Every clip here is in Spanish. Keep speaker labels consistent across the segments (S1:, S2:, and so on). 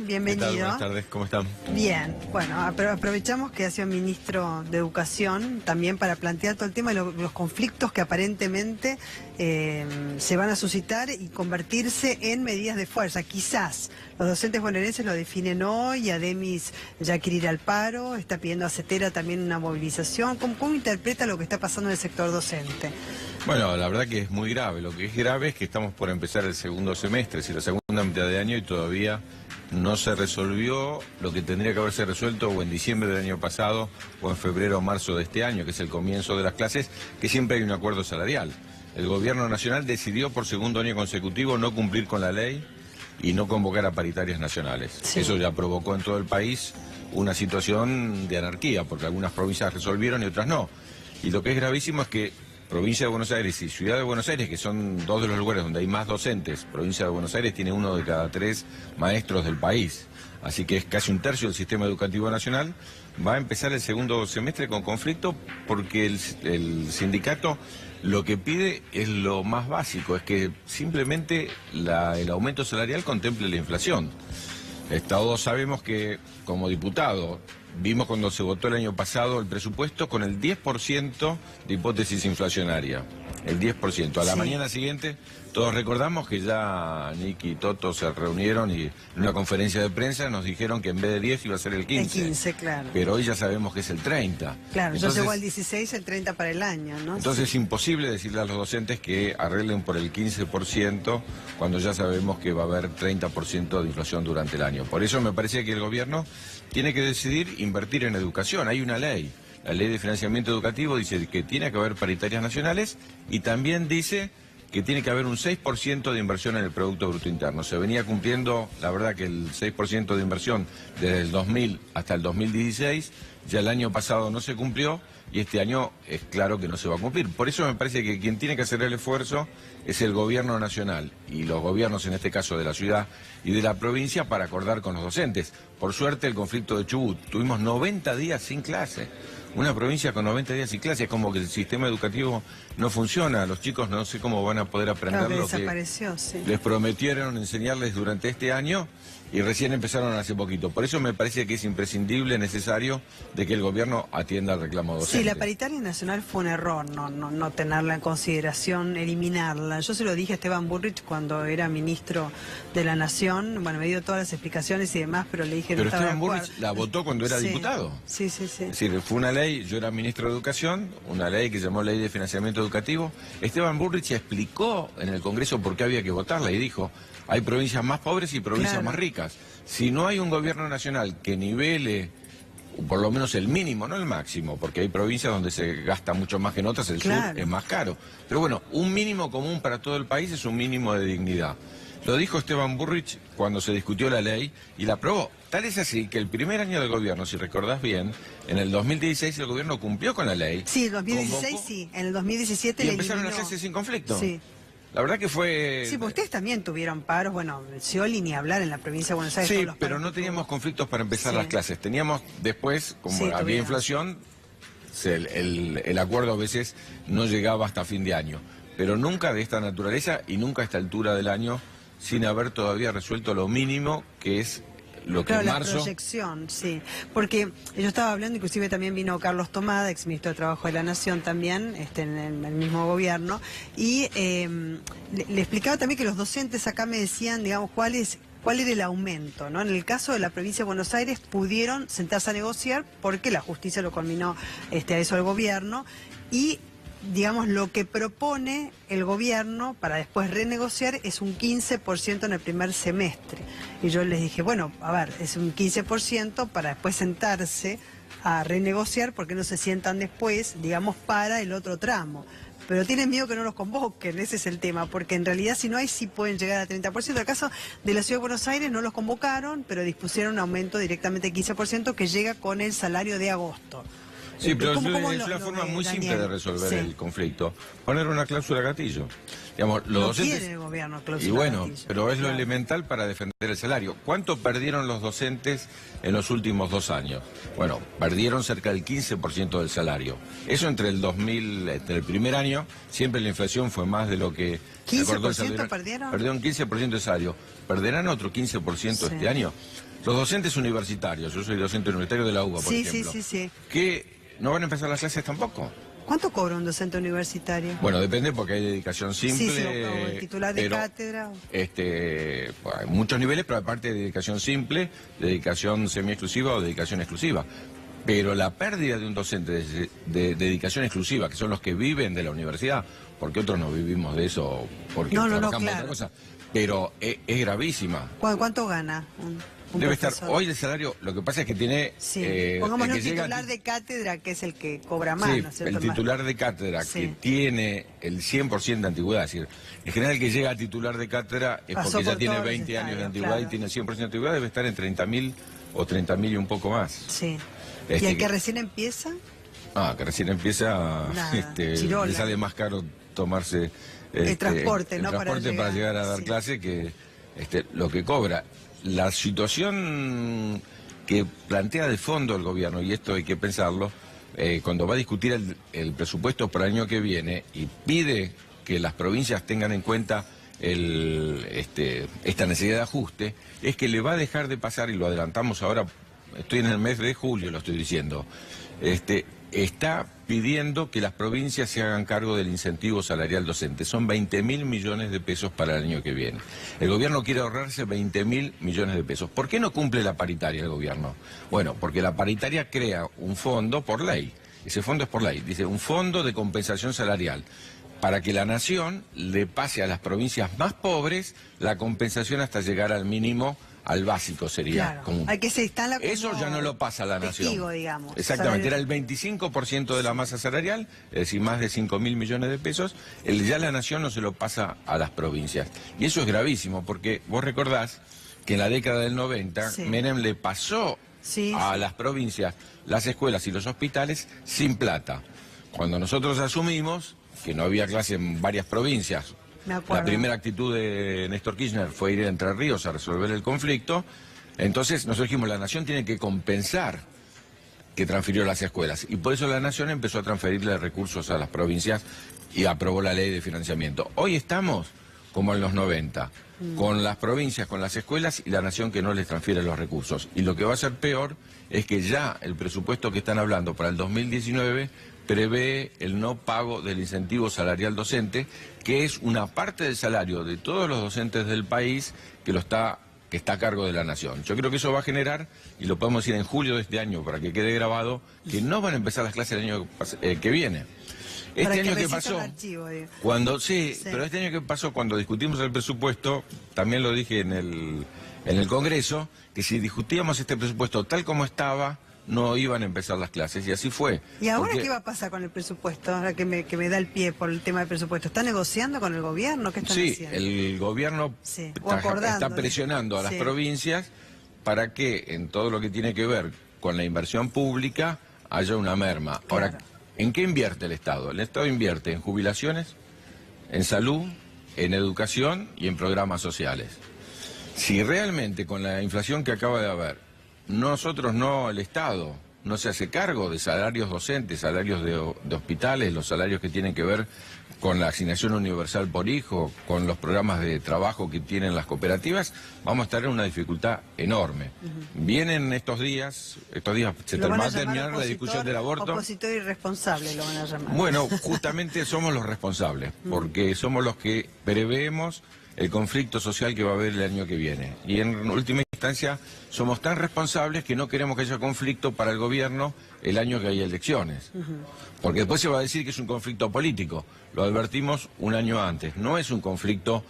S1: Bienvenido.
S2: ¿Qué tal? Buenas tardes, ¿cómo están?
S1: Bien, bueno, aprovechamos que ha sido ministro de Educación también para plantear todo el tema de los conflictos que aparentemente se van a suscitar y convertirse en medidas de fuerza. Quizás los docentes bonaerenses lo definen hoy, Ademis ya quiere ir al paro, está pidiendo a CETERA también una movilización. ¿Cómo interpreta lo que está pasando en el sector docente?
S2: Bueno, la verdad que es muy grave. Lo que es grave es que estamos por empezar el segundo semestre, la segunda mitad de año, y todavía no se resolvió lo que tendría que haberse resuelto o en diciembre del año pasado o en febrero o marzo de este año, que es el comienzo de las clases, que siempre hay un acuerdo salarial. El gobierno nacional decidió por segundo año consecutivo no cumplir con la ley y no convocar a paritarias nacionales. Sí. Eso ya provocó en todo el país una situación de anarquía, porque algunas provincias resolvieron y otras no. Y lo que es gravísimo es que Provincia de Buenos Aires y Ciudad de Buenos Aires, que son dos de los lugares donde hay más docentes, Provincia de Buenos Aires tiene 1 de cada 3 maestros del país, así que es casi 1/3 del sistema educativo nacional, va a empezar el segundo semestre con conflicto porque el sindicato lo que pide es lo más básico, es que simplemente el aumento salarial contemple la inflación. Todos sabemos que como diputado vimos cuando se votó el año pasado el presupuesto con el 10% de hipótesis inflacionaria. El 10%. A la mañana siguiente todos recordamos que ya Nick y Toto se reunieron y en una conferencia de prensa nos dijeron que en vez de 10 iba a ser el 15.
S1: El 15, claro.
S2: Pero hoy ya sabemos que es el 30.
S1: Claro, entonces, yo llegó al 16, el 30 para el año, ¿no?
S2: Entonces es imposible decirle a los docentes que arreglen por el 15% cuando ya sabemos que va a haber 30% de inflación durante el año. Por eso me parece que el gobierno tiene que decidir invertir en educación. Hay una ley. La ley de financiamiento educativo dice que tiene que haber paritarias nacionales y también dice que tiene que haber un 6% de inversión en el Producto Bruto Interno. Se venía cumpliendo, la verdad, que el 6% de inversión desde el 2000 hasta el 2016, ya el año pasado no se cumplió y este año es claro que no se va a cumplir. Por eso me parece que quien tiene que hacer el esfuerzo es el gobierno nacional y los gobiernos, en este caso de la ciudad y de la provincia, para acordar con los docentes. Por suerte, el conflicto de Chubut, tuvimos 90 días sin clase. Una provincia con 90 días sin clase, es como que el sistema educativo no funciona. Los chicos no sé cómo van a poder aprender lo que les prometieron enseñarles durante este año y recién empezaron hace poquito. Por eso me parece que es imprescindible, necesario, de que el gobierno atienda al reclamo docente.
S1: Sí, la paritaria nacional fue un error, no tenerla en consideración, eliminarla. Yo se lo dije a Esteban Bullrich cuando era ministro de la Nación, bueno, me dio todas las explicaciones y demás, pero le dije...
S2: Pero Esteban Bullrich la votó cuando era diputado.
S1: Sí.
S2: Es decir, fue una ley, yo era ministro de Educación, una ley que se llamó Ley de Financiamiento Educativo. Esteban Bullrich explicó en el Congreso por qué había que votarla y dijo, hay provincias más pobres y provincias más ricas. Si no hay un gobierno nacional que nivele por lo menos el mínimo, no el máximo, porque hay provincias donde se gasta mucho más que en otras, el sur es más caro. Pero bueno, un mínimo común para todo el país es un mínimo de dignidad. Lo dijo Esteban Bullrich cuando se discutió la ley y la aprobó. Tal es así que el primer año del gobierno, si recordás bien, en el 2016 el gobierno cumplió con la ley.
S1: Sí, en el 2016 sí, en el 2017
S2: y
S1: le
S2: empezaron
S1: eliminó.
S2: a hacerse sin conflicto.
S1: Sí.
S2: La verdad que fue...
S1: Sí, pues ustedes también tuvieron paros, bueno, Scioli ni hablar en la provincia de Buenos Aires.
S2: Sí, pero no teníamos conflictos para empezar las clases. Teníamos después, como había inflación, el acuerdo a veces no llegaba hasta fin de año. Pero nunca de esta naturaleza y nunca a esta altura del año sin haber todavía resuelto lo mínimo, que es lo que en marzo...
S1: la proyección, sí. Porque yo estaba hablando, inclusive también vino Carlos Tomada, exministro de Trabajo de la Nación también, en el mismo gobierno, y le explicaba también que los docentes acá me decían, digamos, cuál era el aumento, ¿no? En el caso de la provincia de Buenos Aires pudieron sentarse a negociar porque la justicia lo conminó a eso al gobierno y... digamos, lo que propone el gobierno para después renegociar es un 15% en el primer semestre. Y yo les dije, bueno, a ver, es un 15% para después sentarse a renegociar, porque no se sientan después, digamos, para el otro tramo. Pero tienen miedo que no los convoquen, ese es el tema, porque en realidad si no hay, sí pueden llegar al 30%. En el caso de la Ciudad de Buenos Aires no los convocaron, pero dispusieron un aumento directamente del 15% que llega con el salario de agosto.
S2: Sí, pero es una forma muy simple de resolver el conflicto. Poner una cláusula gatillo. Digamos, los docentes...
S1: quiere el gobierno cláusula
S2: y bueno,
S1: gatillo,
S2: pero es lo elemental para defender el salario. ¿Cuánto perdieron los docentes en los últimos 2 años? Bueno, perdieron cerca del 15% del salario. Eso entre el el primer año, siempre la inflación fue más de lo que...
S1: ¿15% perdieron?
S2: Perdieron 15% de salario. ¿Perderán otro 15% este año? Los docentes universitarios, yo soy docente universitario de la UBA, por ejemplo,
S1: sí.
S2: que no van a empezar las clases tampoco.
S1: ¿Cuánto cobra un docente universitario?
S2: Bueno, depende porque hay dedicación simple.
S1: Sí, o titular de cátedra.
S2: Hay muchos niveles, pero aparte de dedicación simple, dedicación semi-exclusiva o dedicación exclusiva. Pero la pérdida de un docente de dedicación exclusiva, que son los que viven de la universidad, porque otros no vivimos de eso, porque trabajamos
S1: claro.
S2: otra cosa, pero es gravísima.
S1: ¿Cuánto gana un
S2: Debe
S1: profesor?
S2: estar, hoy el salario, lo que pasa es que tiene...
S1: Pongámoslo
S2: el que
S1: titular de cátedra, que es el que cobra más,
S2: sí,
S1: ¿no es cierto?
S2: el titular de cátedra que tiene el 100% de antigüedad, es decir, en general el que llega a titular de cátedra es porque ya tiene 20 años de antigüedad y tiene 100% de antigüedad, debe estar en 30.000 o 30.000 y un poco más.
S1: Sí. ¿Y el que recién empieza?
S2: Que recién empieza, le sale más caro tomarse...
S1: el transporte, ¿no?
S2: El transporte para llegar a dar clase que lo que cobra. La situación que plantea de fondo el gobierno, y esto hay que pensarlo, cuando va a discutir el presupuesto para el año que viene y pide que las provincias tengan en cuenta esta necesidad de ajuste, es que le va a dejar de pasar, y lo adelantamos ahora, estoy en el mes de julio, lo estoy diciendo, está pidiendo que las provincias se hagan cargo del incentivo salarial docente. Son 20.000 millones de pesos para el año que viene. El gobierno quiere ahorrarse 20.000 millones de pesos. ¿Por qué no cumple la paritaria el gobierno? Bueno, porque la paritaria crea un fondo por ley. Ese fondo es por ley. Dice, un fondo de compensación salarial, para que la nación le pase a las provincias más pobres la compensación hasta llegar al mínimo, al básico sería común.
S1: Hay que se instala como
S2: eso ya no lo pasa a la nación.
S1: Digamos.
S2: Exactamente, era el 25% de la masa salarial, es decir, más de 5.000 millones de pesos, ya la nación no se lo pasa a las provincias. Y eso es gravísimo, porque vos recordás que en la década del 90, Menem le pasó a las provincias las escuelas y los hospitales sin plata. Cuando nosotros asumimos que no había clase en varias provincias, la primera actitud de Néstor Kirchner fue ir a Entre Ríos a resolver el conflicto. Entonces nosotros dijimos, la nación tiene que compensar que transfirió las escuelas. Y por eso la nación empezó a transferirle recursos a las provincias y aprobó la ley de financiamiento. Hoy estamos como en los 90, con las provincias, con las escuelas y la nación que no les transfiere los recursos. Y lo que va a ser peor es que ya el presupuesto que están hablando para el 2019 prevé el no pago del incentivo salarial docente, que es una parte del salario de todos los docentes del país que está a cargo de la nación. Yo creo que eso va a generar, y lo podemos decir en julio de este año para que quede grabado, que no van a empezar las clases el año que viene. Este año que pasó, pero este año que pasó, cuando discutimos el presupuesto, también lo dije en el Congreso, que si discutíamos este presupuesto tal como estaba, no iban a empezar las clases, y así fue.
S1: ¿Y ahora qué va a pasar con el presupuesto? Ahora que me da el pie por el tema del presupuesto. ¿Está negociando con el gobierno? ¿Qué están haciendo?
S2: El gobierno está presionando a las provincias para que en todo lo que tiene que ver con la inversión pública haya una merma. Ahora, ¿en qué invierte el Estado? El Estado invierte en jubilaciones, en salud, en educación y en programas sociales. Si realmente con la inflación que acaba de haber, el Estado no se hace cargo de salarios docentes, salarios de hospitales, los salarios que tienen que ver con la asignación universal por hijo, con los programas de trabajo que tienen las cooperativas, vamos a estar en una dificultad enorme. Vienen estos días se va a terminar la discusión del aborto.
S1: Opositor irresponsable lo van a llamar.
S2: Bueno, justamente somos los responsables, porque somos los que preveemos el conflicto social que va a haber el año que viene. Y en última instancia, somos tan responsables que no queremos que haya conflicto para el gobierno el año que haya elecciones. Porque después se va a decir que es un conflicto político. Lo advertimos un año antes. No es un conflicto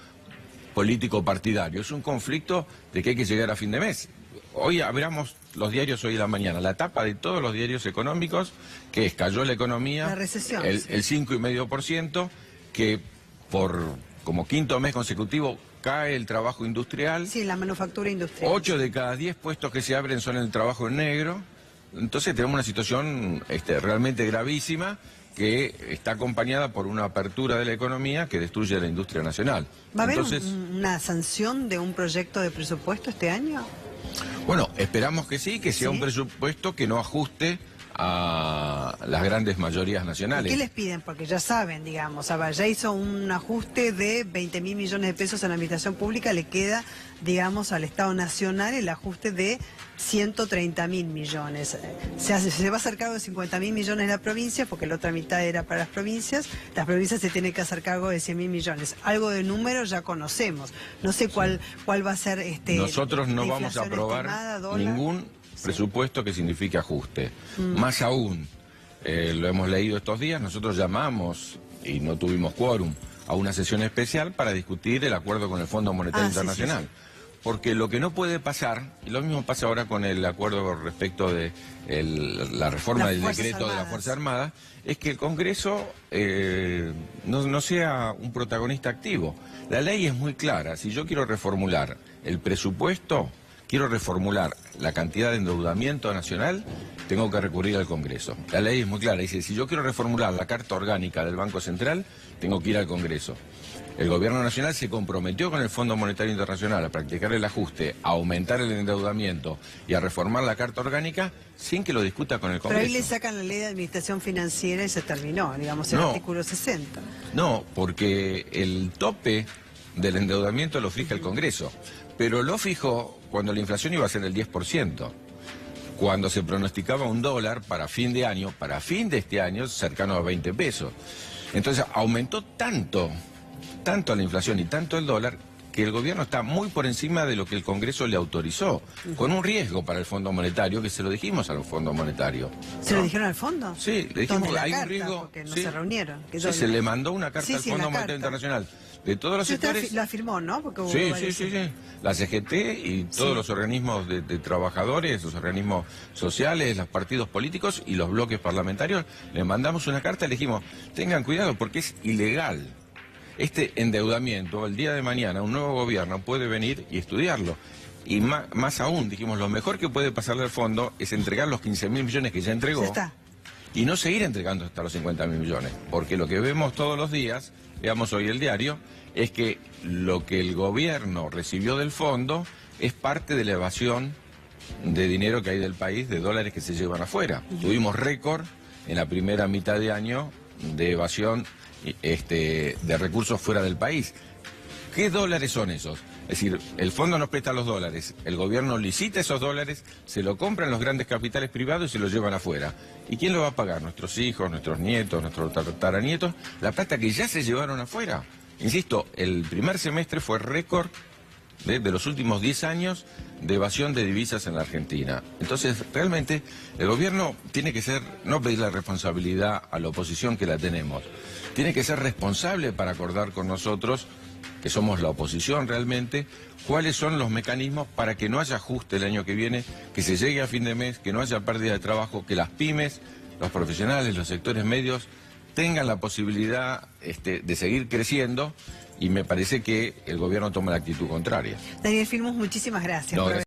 S2: político partidario, es un conflicto de que hay que llegar a fin de mes. Hoy abramos los diarios hoy de la mañana, la tapa de todos los diarios económicos, que cayó la economía,
S1: la recesión,
S2: el 5,5%, que por como quinto mes consecutivo cae el trabajo industrial.
S1: Sí, la manufactura industrial.
S2: 8 de cada 10 puestos que se abren son el trabajo en negro. Entonces tenemos una situación realmente gravísima, que está acompañada por una apertura de la economía que destruye la industria nacional.
S1: ¿Va a haber una sanción de un proyecto de presupuesto este año?
S2: Bueno, esperamos que sí, que sea un presupuesto que no ajuste a las grandes mayorías nacionales.
S1: ¿Qué les piden? Porque ya saben, digamos, ya hizo un ajuste de 20.000 millones de pesos en la administración pública, le queda, digamos, al Estado Nacional el ajuste de 130.000 millones. Se va a hacer cargo de 50.000 millones de la provincia, porque la otra mitad era para las provincias se tienen que hacer cargo de 100.000 millones. Algo de número ya conocemos. No sé cuál va a ser
S2: Nosotros no vamos a aprobar ningún presupuesto que signifique ajuste. Más aún, lo hemos leído estos días, nosotros llamamos, y no tuvimos quórum, a una sesión especial para discutir el acuerdo con el Fondo Monetario Internacional. Sí. Porque lo que no puede pasar, y lo mismo pasa ahora con el acuerdo respecto de la reforma del decreto de las Fuerzas Armadas, es que el Congreso no sea un protagonista activo. La ley es muy clara. Si yo quiero reformular el presupuesto, quiero reformular la cantidad de endeudamiento nacional, tengo que recurrir al Congreso. La ley es muy clara. Dice, si yo quiero reformular la Carta Orgánica del Banco Central, tengo que ir al Congreso. El Gobierno Nacional se comprometió con el Fondo Monetario Internacional a practicar el ajuste, a aumentar el endeudamiento y a reformar la Carta Orgánica sin que lo discuta con el Congreso.
S1: Pero ahí le sacan la ley de administración financiera y se terminó, digamos, el artículo 60.
S2: No, porque el tope del endeudamiento lo fija el Congreso, pero lo fijó cuando la inflación iba a ser del 10%. Cuando se pronosticaba un dólar para fin de año, para fin de este año, cercano a 20 pesos. Entonces aumentó tanto la inflación y tanto el dólar, que el gobierno está muy por encima de lo que el Congreso le autorizó, con un riesgo para el Fondo Monetario, que se lo dijimos al Fondo Monetario.
S1: ¿Se lo dijeron al Fondo?
S2: Sí, le dijimos que hay un riesgo.
S1: Porque no se reunieron.
S2: Sí, se le mandó una carta al Fondo Monetario Internacional. De todos los sectores.
S1: Usted la firmó, ¿no? Porque hubo
S2: sí. La CGT y todos los organismos de trabajadores, los organismos sociales, los partidos políticos y los bloques parlamentarios, le mandamos una carta y le dijimos, tengan cuidado porque es ilegal. Este endeudamiento, el día de mañana, un nuevo gobierno puede venir y estudiarlo. Y más aún, dijimos, lo mejor que puede pasarle al fondo es entregar los 15.000 millones que ya entregó y no seguir entregando hasta los 50.000 millones. Porque lo que vemos todos los días, veamos hoy el diario, es que lo que el gobierno recibió del fondo es parte de la evasión de dinero que hay del país, de dólares que se llevan afuera. Tuvimos récord en la primera mitad de año de evasión de recursos fuera del país. ¿Qué dólares son esos? Es decir, el fondo nos presta los dólares, el gobierno licita esos dólares, se lo compran los grandes capitales privados y se los llevan afuera. ¿Y quién lo va a pagar? Nuestros hijos, nuestros nietos, nuestros tataranietos, la plata que ya se llevaron afuera. Insisto, el primer semestre fue récord de los últimos 10 años de evasión de divisas en la Argentina. Entonces, realmente, el gobierno tiene que ser, no pedir la responsabilidad a la oposición que la tenemos, tiene que ser responsable para acordar con nosotros, que somos la oposición realmente, cuáles son los mecanismos para que no haya ajuste el año que viene, que se llegue a fin de mes, que no haya pérdida de trabajo, que las pymes, los profesionales, los sectores medios tengan la posibilidad de seguir creciendo, y me parece que el gobierno toma la actitud contraria.
S1: Daniel Filmus, muchísimas gracias.